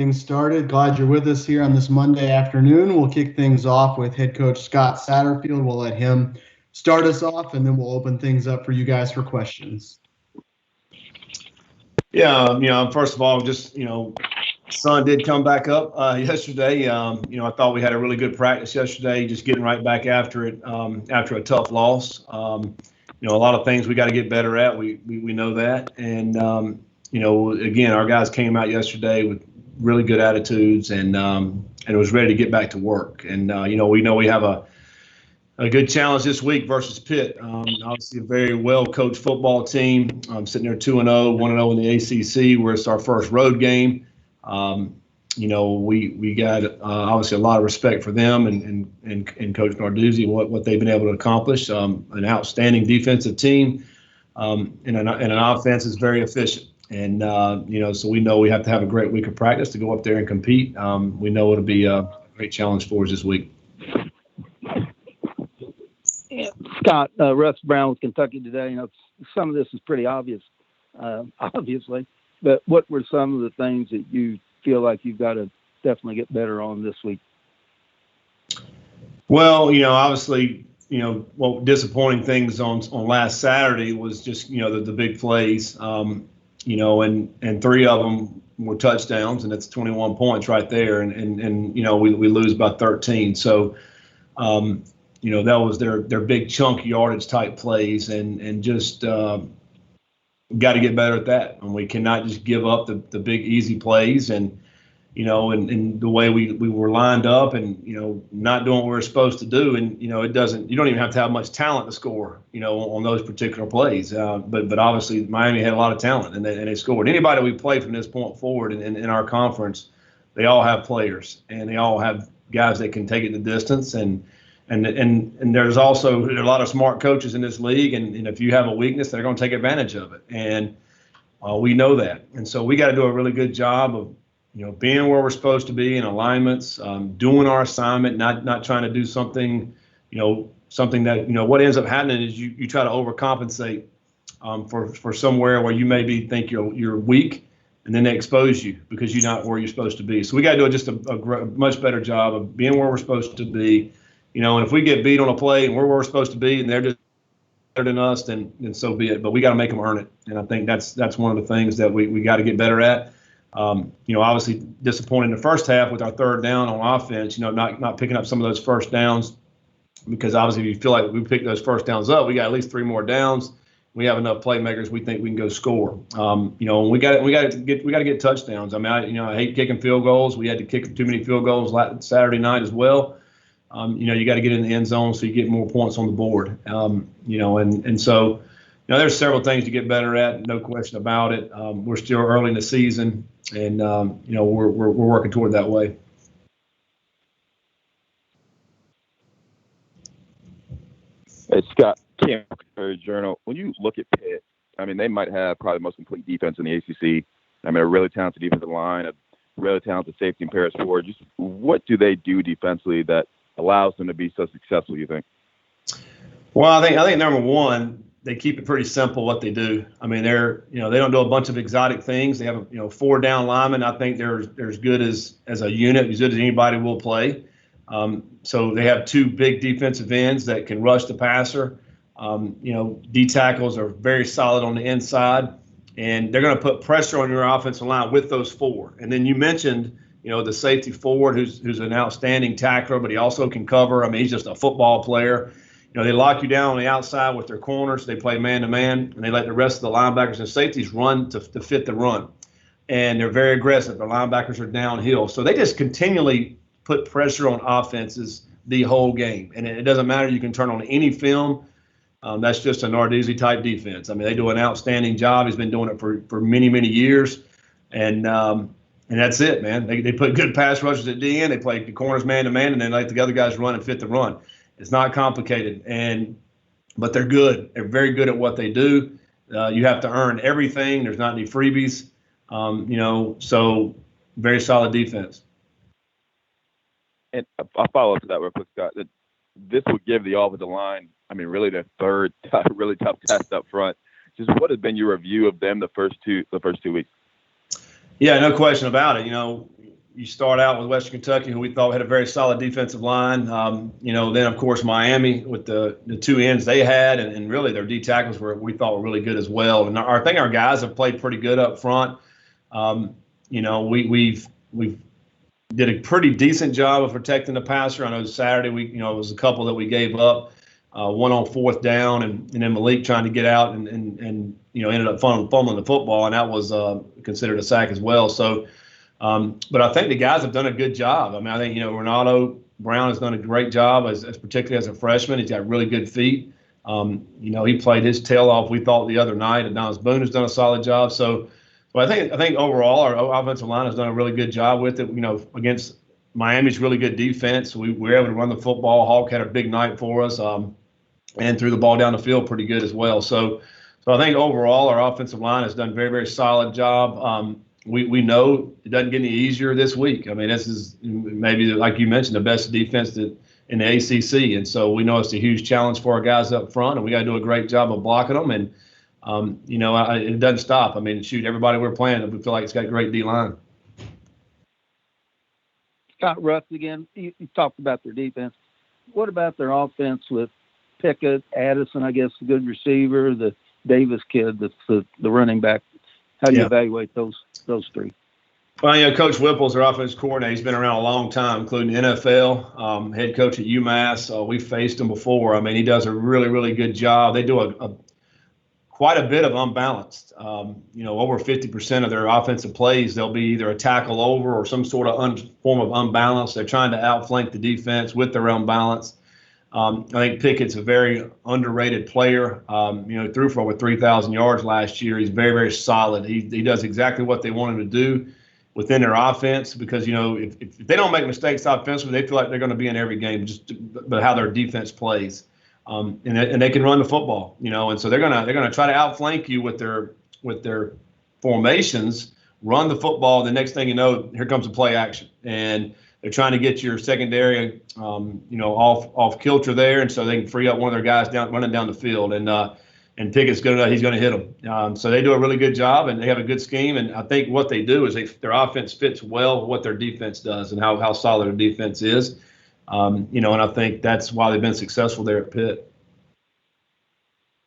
Things started. Glad you're with us here on this Monday afternoon. We'll kick things off with head coach Scott Satterfield. We'll let him start us off, and then we'll open things up for you guys for questions. Yeah, first of all, just, sun did come back up yesterday. I thought we had a really good practice yesterday, just getting right back after it after a tough loss. A lot of things we got to get better at. We know that. And, again, our guys came out yesterday with really good attitudes and was ready to get back to work. And, we know we have a good challenge this week versus Pitt. Obviously, a very well-coached football team. Sitting there 2-0, 1-0 in the ACC, where it's our first road game. We got obviously a lot of respect for them and Coach Narduzzi and what they've been able to accomplish. An outstanding defensive team and an offense is very efficient. And, so we know we have to have a great week of practice to go up there and compete. We know it'll be a great challenge for us this week. Scott, Russ Brown with Kentucky today. Some of this is pretty obvious, obviously. But what were some of the things that you feel like you've got to definitely get better on this week? Well, obviously, disappointing things on last Saturday was just, the big plays, and three of them were touchdowns, and that's 21 points right there. And we lose by 13. So, that was their big chunk yardage type plays and just got to get better at that. And we cannot just give up the big easy plays and the way we were lined up and, not doing what we were supposed to do. And, you don't even have to have much talent to score, on those particular plays. But obviously Miami had a lot of talent and they scored. Anybody we play from this point forward in our conference, they all have players and they all have guys that can take it the distance. And there's also a lot of smart coaches in this league, and if you have a weakness, they're going to take advantage of it, and we know that. And so we got to do a really good job of, being where we're supposed to be in alignments, doing our assignment, not trying to do something, something that what ends up happening is you try to overcompensate for somewhere where you maybe think you're weak, and then they expose you because you're not where you're supposed to be. So we got to do just a much better job of being where we're supposed to be. And if we get beat on a play and we're where we're supposed to be and they're just better than us, then so be it. But we got to make them earn it. And I think that's one of the things that we got to get better at. Obviously disappointed in the first half with our third down on offense, not picking up some of those first downs, because obviously if you feel like we pick those first downs up, we got at least 3 more downs. We have enough playmakers. We think we can go score. We got to get touchdowns. I mean, I hate kicking field goals. We had to kick too many field goals Saturday night as well. You got to get in the end zone so you get more points on the board. And so, there's several things to get better at, no question about it. We're still early in the season, and we're working toward that way. Hey, Scott, Cam Journal. When you look at Pitt, I mean, they might have probably the most complete defense in the ACC. I mean, a really talented defensive line, a really talented safety and Paris Ford. Just what do they do defensively that allows them to be so successful, you think? Well, I think number one, they keep it pretty simple what they do. I mean, they don't do a bunch of exotic things. They have 4 down linemen. I think they're as good as a unit, as good as anybody will play. So they have 2 big defensive ends that can rush the passer. D tackles are very solid on the inside, and they're going to put pressure on your offensive line with those 4. And then you mentioned, the safety forward who's an outstanding tackler, but he also can cover. I mean, he's just a football player. They lock you down on the outside with their corners. They play man-to-man, and they let the rest of the linebackers and safeties run to fit the run. And they're very aggressive. The linebackers are downhill. So they just continually put pressure on offenses the whole game. And it doesn't matter. You can turn on any film. That's just a Narduzzi type defense. I mean, they do an outstanding job. He's been doing it for many, many years. And that's it, man. They put good pass rushers at the end. They play the corners man-to-man, and then let the other guys run and fit the run. It's not complicated, but they're good. They're very good at what they do. You have to earn everything. There's not any freebies, so very solid defense. And I'll follow up to that real quick, Scott. This would give the offensive line, I mean, really the third really tough test up front. Just what has been your review of them the first two weeks? Yeah, no question about it. you start out with Western Kentucky, who we thought had a very solid defensive line. Then of course Miami with the two ends they had, and really their D tackles we thought were really good as well. And I think our guys have played pretty good up front. We've did a pretty decent job of protecting the passer. I know Saturday it was a couple that we gave up, one on fourth down, and then Malik trying to get out and ended up fumbling the football, and that was considered a sack as well. So, but I think the guys have done a good job. I mean, I think Renato Brown has done a great job as particularly as a freshman. He's got really good feet. He played his tail off, we thought, the other night. Adonis Boone has done a solid job. So I think overall our offensive line has done a really good job with it. Against Miami's really good defense, we were able to run the football. Hawk had a big night for us, and threw the ball down the field pretty good as well. So I think overall our offensive line has done a very, very solid job. We know it doesn't get any easier this week. I mean, this is maybe, like you mentioned, the best defense in the ACC, and so we know it's a huge challenge for our guys up front, and we got to do a great job of blocking them. And it doesn't stop. I mean, shoot, everybody we're playing, we feel like it's got a great D-line. Scott Russ again. You talked about their defense. What about their offense with Pickett, Addison, I guess, the good receiver, the Davis kid that's the running back? How do you evaluate those three? Well, Coach Whipple's their offensive coordinator. He's been around a long time, including the NFL, head coach at UMass. We've faced him before. I mean, he does a really, really good job. They do quite a bit of unbalanced. Over 50% of their offensive plays, they'll be either a tackle over or some sort of form of unbalance. They're trying to outflank the defense with their unbalance. I think Pickett's a very underrated player. Threw for over 3,000 yards last year. He's very, very solid. He does exactly what they want him to do within their offense, because if they don't make mistakes offensively, they feel like they're going to be in every game, just but how their defense plays. And they can run the football, and so they're gonna try to outflank you with their formations, run the football. The next thing you know, here comes a play action, and they're trying to get your secondary, off kilter there, and so they can free up one of their guys running down the field. And Pickett's good enough; he's going to hit them. So they do a really good job, and they have a good scheme. And I think what they do is their offense fits well with what their defense does and how solid their defense is. And I think that's why they've been successful there at Pitt.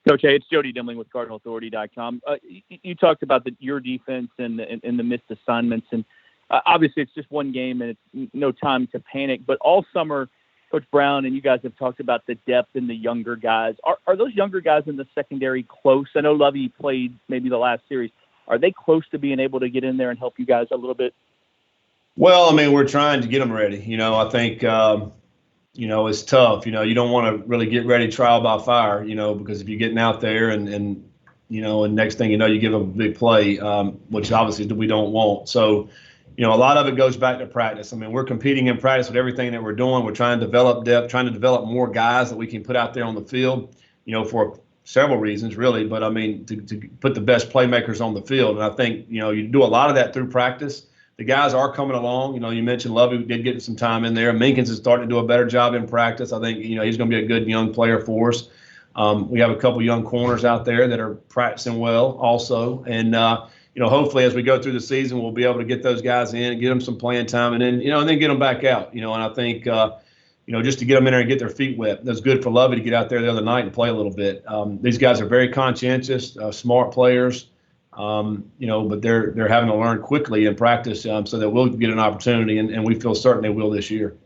Coach, hey, it's Jody Dimling with CardinalAuthority.com. You talked about your defense and the missed assignments, and obviously it's just one game and it's no time to panic. But all summer, Coach Brown and you guys have talked about the depth in the younger guys. Are those younger guys in the secondary close? I know Lovey played maybe the last series. Are they close to being able to get in there and help you guys a little bit? Well, I mean, we're trying to get them ready. I think, it's tough. You don't want to really get ready trial by fire, because if you're getting out there and next thing you know, you give them a big play, which obviously we don't want. So, a lot of it goes back to practice. I mean, we're competing in practice with everything that we're doing. We're trying to develop depth, trying to develop more guys that we can put out there on the field, for several reasons, really. But, I mean, to put the best playmakers on the field. And I think, you do a lot of that through practice. The guys are coming along. You mentioned Lovey did get some time in there. Minkins is starting to do a better job in practice. I think, he's going to be a good young player for us. We have a couple young corners out there that are practicing well also. And, hopefully as we go through the season, we'll be able to get those guys in and get them some playing time and then get them back out. And I think, just to get them in there and get their feet wet. That's good for Lovey to get out there the other night and play a little bit. These guys are very conscientious, smart players. But they're having to learn quickly in practice so that we'll get an opportunity, and we feel certain they will this year.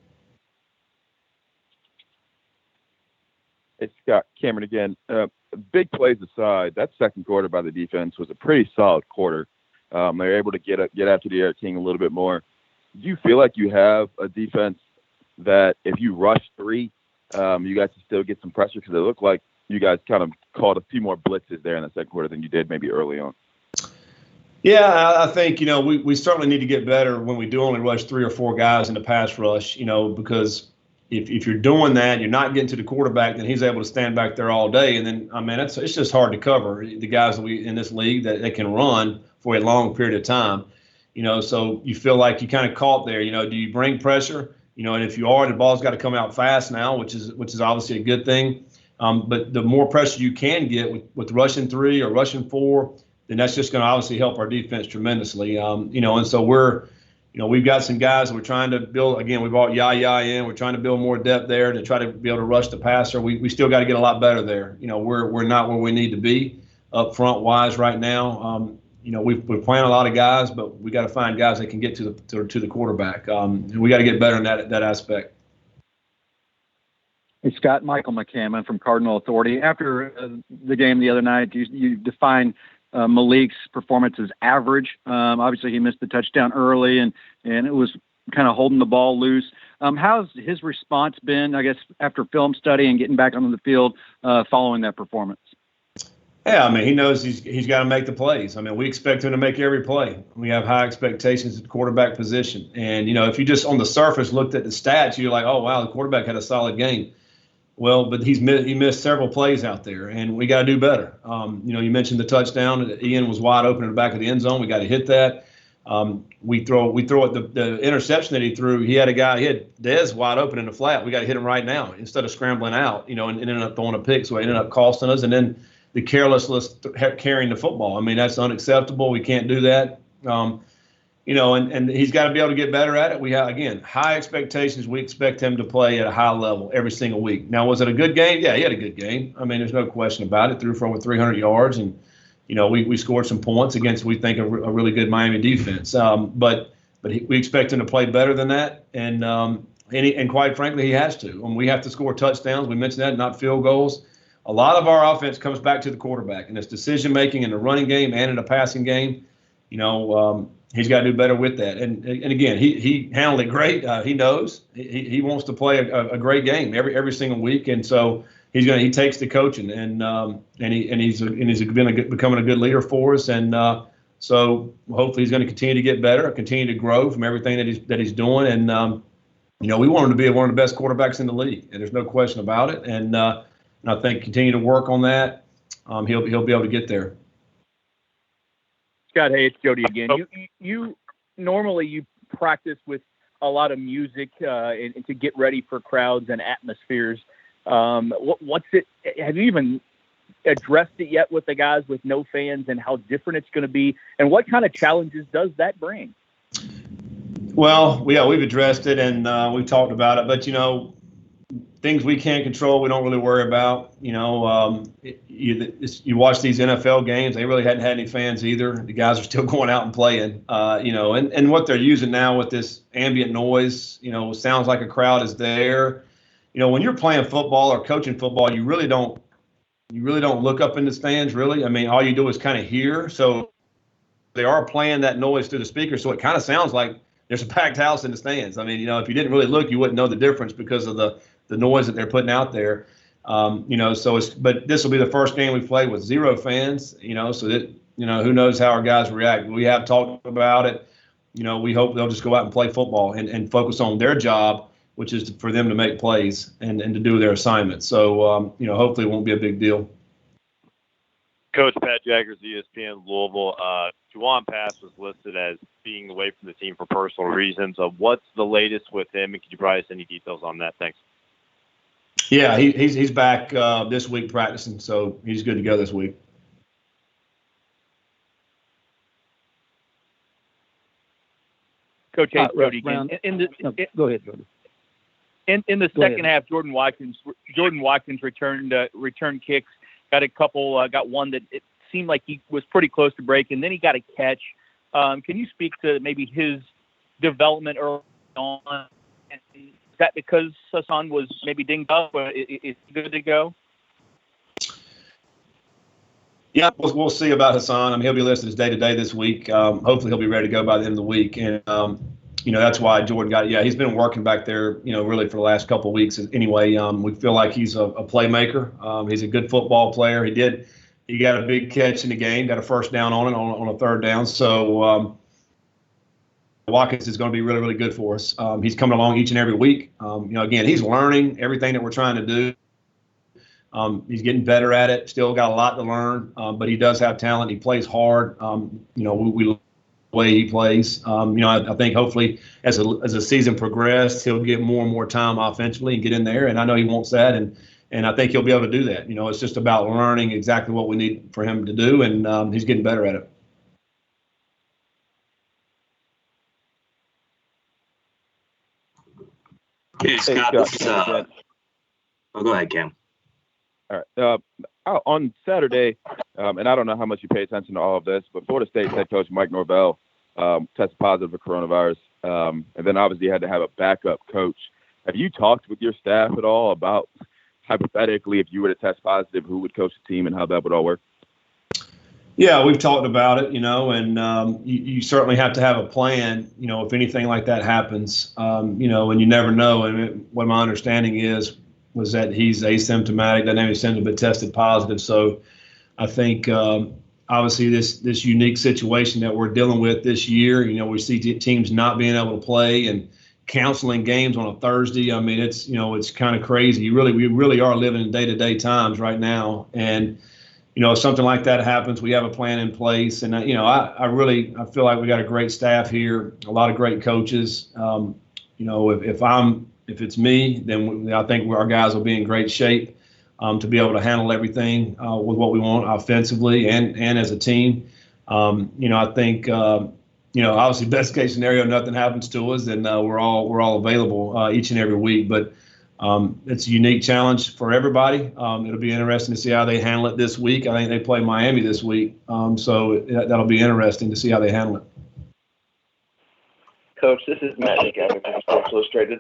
It's Scott Cameron again. Big plays aside, that second quarter by the defense was a pretty solid quarter. They were able to get after the Air King a little bit more. Do you feel like you have a defense that if you rush three, you guys can still get some pressure? Because it looked like you guys kind of called a few more blitzes there in the second quarter than you did maybe early on. Yeah, I think, we certainly need to get better when we do only rush 3 or 4 guys in the pass rush, because if you're doing that, you're not getting to the quarterback, then he's able to stand back there all day. And then, it's just hard to cover the guys that we in this league that they can run for a long period of time. So you feel like you kind of caught there. Do you bring pressure? And if you are, the ball's got to come out fast now, which is obviously a good thing. But the more pressure you can get with rushing 3 or rushing 4, then that's just going to obviously help our defense tremendously. And so we're we've got some guys that we're trying to build. Again, we brought Yaya in. We're trying to build more depth there to try to be able to rush the passer. We still got to get a lot better there. We're not where we need to be up front wise right now. We're playing a lot of guys, but we got to find guys that can get to the quarterback. And we got to get better in that aspect. Hey, Scott, Michael McCammon from Cardinal Authority. After the game the other night, you defined Malik's performance as average. Obviously, he missed the touchdown early, and it was kind of holding the ball loose. How's his response been, I guess, after film study and getting back onto the field following that performance? Yeah, I mean, he knows he's got to make the plays. I mean, we expect him to make every play. We have high expectations at the quarterback position. And, if you just on the surface looked at the stats, you're like, oh, wow, the quarterback had a solid game. Well, but he missed several plays out there, and we got to do better. You mentioned the touchdown. Ian was wide open in the back of the end zone. We got to hit that. We throw it the interception that he threw. He had Dez wide open in the flat. We got to hit him right now instead of scrambling out. And ended up throwing a pick, so it ended up costing us. And then the carelessness carrying the football. I mean, that's unacceptable. We can't do that. And he's got to be able to get better at it. We have, again, high expectations. We expect him to play at a high level every single week. Now, was it a good game? Yeah, he had a good game. I mean, there's no question about it. Threw for over 300 yards, and we scored some points against, we think, a really good Miami defense. But we expect him to play better than that, and quite frankly, he has to. And we have to score touchdowns. We mentioned that, not field goals. A lot of our offense comes back to the quarterback, and it's decision making in the running game and in the passing game. He's got to do better with that. And again, he handled it great. He knows he wants to play a great game every single week, and so he takes the coaching, and he's becoming a good leader for us, and so hopefully he's going to continue to get better, continue to grow from everything that he's doing, and we want him to be one of the best quarterbacks in the league, and there's no question about it, and I think continue to work on that. He'll be able to get there. Scott, hey, it's Jody again. You normally practice with a lot of music and to get ready for crowds and atmospheres. What's it? Have you even addressed it yet with the guys with no fans and how different it's going to be? And what kind of challenges does that bring? Well, we've addressed it and we've talked about it, but things we can't control, we don't really worry about. You watch these NFL games; they really hadn't had any fans either. The guys are still going out and playing. And what they're using now with this ambient noise, sounds like a crowd is there. When you're playing football or coaching football, you really don't look up in the stands. Really, I mean, all you do is kind of hear. So they are playing that noise through the speaker, so it kind of sounds like there's a packed house in the stands. I mean, if you didn't really look, you wouldn't know the difference because of the noise that they're putting out there. But this will be the first game we play with zero fans, so that, who knows how our guys react. We have talked about it. We hope they'll just go out and play football and focus on their job, which is for them to make plays and to do their assignments. So, hopefully it won't be a big deal. Coach Pat Jaggers, ESPN Louisville. Juwan Pass was listed as being away from the team for personal reasons. What's the latest with him, and could you provide us any details on that? Thanks. Yeah, he's back this week practicing, so he's good to go this week. Coach Jody, go ahead, Jody. In the second half, Jordan Watkins returned kicks. Got a couple. Got one that it seemed like he was pretty close to break, and then he got a catch. Can you speak to maybe his development early on? And is that because Hassan was maybe dinged up? Is he good to go? Yeah, we'll see about Hassan. I mean, he'll be listed as day-to-day this week. Hopefully he'll be ready to go by the end of the week. And, that's why Jordan he's been working back there, really for the last couple of weeks. Anyway, we feel like he's a playmaker. He's a good football player. He got a big catch in the game, got a first down on it on a third down. So Watkins is going to be really, really good for us. He's coming along each and every week. Again, he's learning everything that we're trying to do. He's getting better at it. Still got a lot to learn, but he does have talent. He plays hard. We the way he plays. I think hopefully as the season progressed, he'll get more and more time offensively and get in there. And I know he wants that, and I think he'll be able to do that. It's just about learning exactly what we need for him to do, and he's getting better at it. Hey, Scott, this is, oh, go ahead, Cam. All right. On Saturday, and I don't know how much you pay attention to all of this, but Florida State head coach Mike Norvell tested positive for coronavirus, and then obviously had to have a backup coach. Have you talked with your staff at all about, hypothetically, if you were to test positive, who would coach the team and how that would all work? Yeah, we've talked about it, and you certainly have to have a plan, if anything like that happens, and you never know. And what my understanding was that he's asymptomatic, doesn't have any symptoms, but tested positive. So I think obviously this unique situation that we're dealing with this year, we see teams not being able to play and canceling games on a Thursday. I mean, it's kind of crazy. We really are living in day-to-day times right now. And if something like that happens, we have a plan in place. And, I feel like we got a great staff here, a lot of great coaches. If it's me, then I think our guys will be in great shape to be able to handle everything with what we want offensively and as a team. I think, obviously best case scenario, nothing happens to us, then we're all available each and every week. But it's a unique challenge for everybody. It'll be interesting to see how they handle it this week. I think they play Miami this week, so that'll be interesting to see how they handle it. Coach, this is Matt McGavin from Sports Illustrated.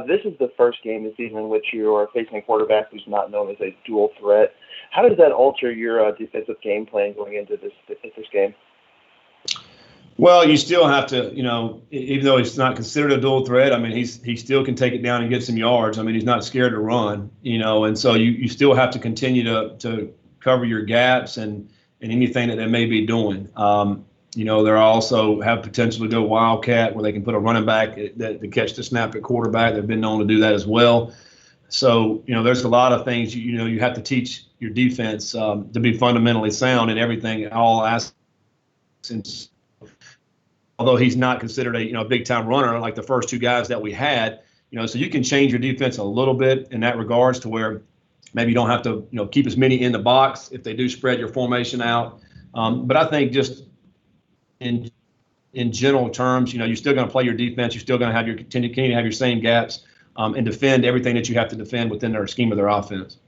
This is the first game this season in which you are facing a quarterback who's not known as a dual threat. How does that alter your defensive game plan going into this game? Well, you still have to, even though he's not considered a dual threat, I mean, he still can take it down and get some yards. I mean, he's not scared to run, and so you still have to continue to cover your gaps and anything that they may be doing. They also have potential to go wildcat where they can put a running back to catch the snap at quarterback. They've been known to do that as well. So, there's a lot of things, you have to teach your defense to be fundamentally sound in everything, all aspects. Although he's not considered a big time runner like the first two guys that we had, so you can change your defense a little bit in that regards to where maybe you don't have to, keep as many in the box if they do spread your formation out. But I think just in general terms, you're still going to play your defense. You're still going to have continue to have your same gaps and defend everything that you have to defend within their scheme of their offense.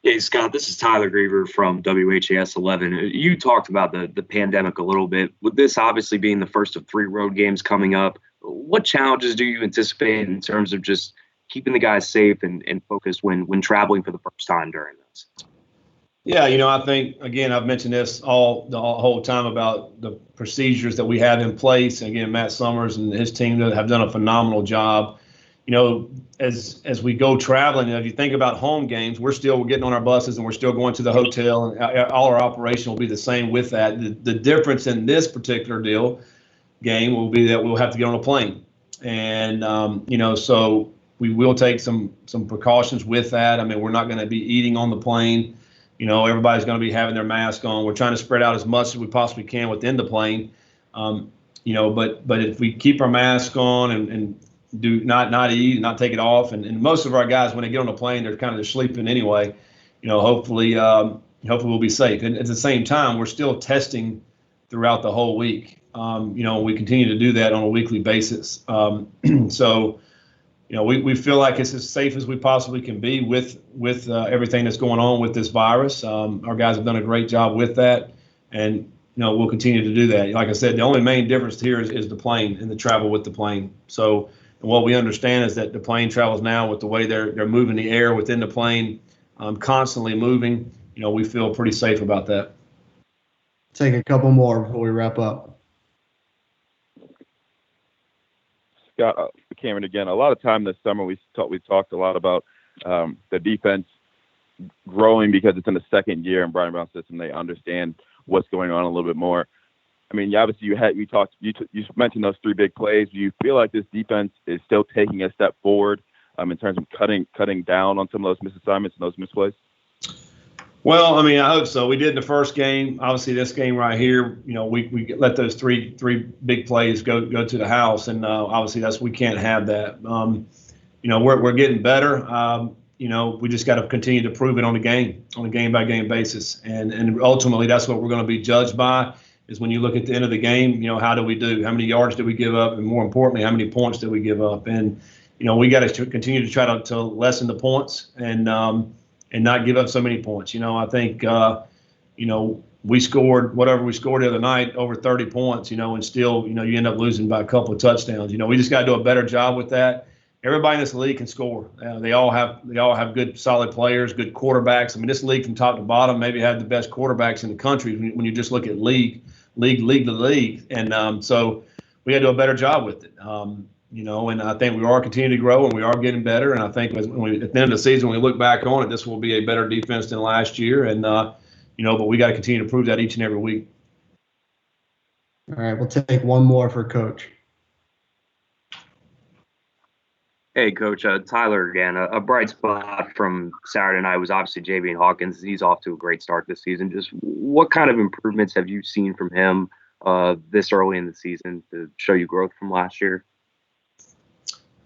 Hey, Scott, this is Tyler Griever from WHAS 11. You talked about the pandemic a little bit. With this obviously being the first of 3 road games coming up, what challenges do you anticipate in terms of just keeping the guys safe and focused when traveling for the first time during this? Yeah, I think, again, I've mentioned this the whole time about the procedures that we have in place. And again, Matt Summers and his team have done a phenomenal job. As we go traveling, if you think about home games, we're getting on our buses and we're still going to the hotel, and all our operation will be the same with that. The difference in this particular game will be that we'll have to get on a plane. And, so we will take some precautions with that. I mean, we're not going to be eating on the plane. Everybody's going to be having their mask on. We're trying to spread out as much as we possibly can within the plane. But if we keep our mask on and do not eat and not take it off, and most of our guys, when they get on the plane, they're kind of just sleeping anyway. Hopefully we'll be safe. And at the same time, we're still testing throughout the whole week. We continue to do that on a weekly basis. So we feel like it's as safe as we possibly can be with everything that's going on with this virus. Our guys have done a great job with that, and we'll continue to do that. Like I said, the only main difference here is the plane and the travel with the plane. So what we understand is that the plane travels now with the way they're moving the air within the plane, constantly moving. We feel pretty safe about that. Take a couple more before we wrap up. Scott, Cameron again. A lot of time this summer we talked a lot about the defense growing because it's in the second year in Brian Brown's system. They understand what's going on a little bit more. I mean, obviously you mentioned those 3 big plays. Do you feel like this defense is still taking a step forward in terms of cutting down on some of those misassignments and those misplays? Well, I mean, I hope so. We did in the first game. Obviously, this game right here, we let those three big plays go to the house, and obviously we can't have that. We're getting better. We just got to continue to prove it on a game by game basis, and ultimately that's what we're going to be judged by. is when you look at the end of the game, how do we do? How many yards did we give up? And more importantly, how many points did we give up? And, we got to continue to try to lessen the points and not give up so many points. I think, we scored whatever we scored the other night, over 30 points, and still, you end up losing by a couple of touchdowns. We just got to do a better job with that. Everybody in this league can score. They all have good, solid players, good quarterbacks. I mean, this league from top to bottom maybe have the best quarterbacks in the country when you just look at league to league. And so we got to do a better job with it. And I think we are continuing to grow and we are getting better. And I think at the end of the season, when we look back on it, this will be a better defense than last year. And, but we got to continue to prove that each and every week. All right, we'll take one more for Coach. Hey, Coach, Tyler again. A bright spot from Saturday night was obviously Javian Hawkins. He's off to a great start this season. Just what kind of improvements have you seen from him this early in the season to show you growth from last year?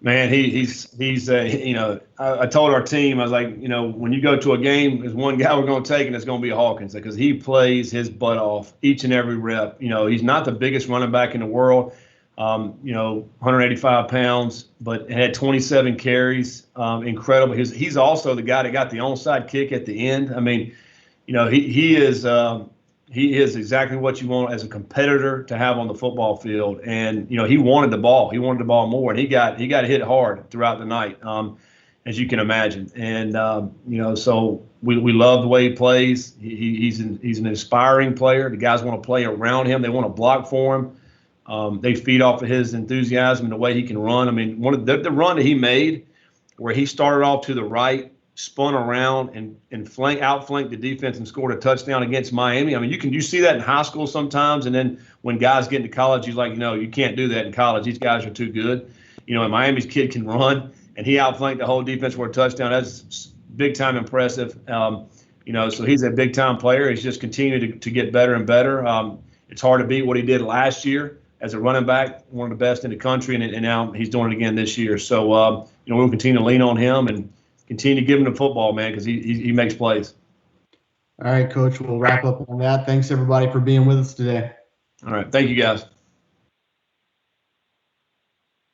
Man, he's I told our team, I was like, when you go to a game, there's one guy we're going to take, and it's going to be Hawkins, because he plays his butt off each and every rep. He's not the biggest running back in the world, 185 pounds, but had 27 carries. Incredible. He's also the guy that got the onside kick at the end. I mean, he is exactly what you want as a competitor to have on the football field. And, he wanted the ball. He wanted the ball more, and he got hit hard throughout the night, as you can imagine. And, so we love the way he plays. He's an inspiring player. The guys want to play around him. They want to block for him. They feed off of his enthusiasm and the way he can run. I mean, one of the run that he made where he started off to the right, spun around and outflanked the defense and scored a touchdown against Miami. I mean, you see that in high school sometimes, and then when guys get into college, he's like, you can't do that in college. These guys are too good. And Miami's kid can run, and he outflanked the whole defense for a touchdown. That's big time impressive. So he's a big time player. He's just continued to get better and better. It's hard to beat what he did last year as a running back, one of the best in the country, and now he's doing it again this year. So we'll continue to lean on him and continue to give him the football, man, because he makes plays. All right, Coach, we'll wrap up on that. Thanks, everybody, for being with us today. All right. Thank you, guys.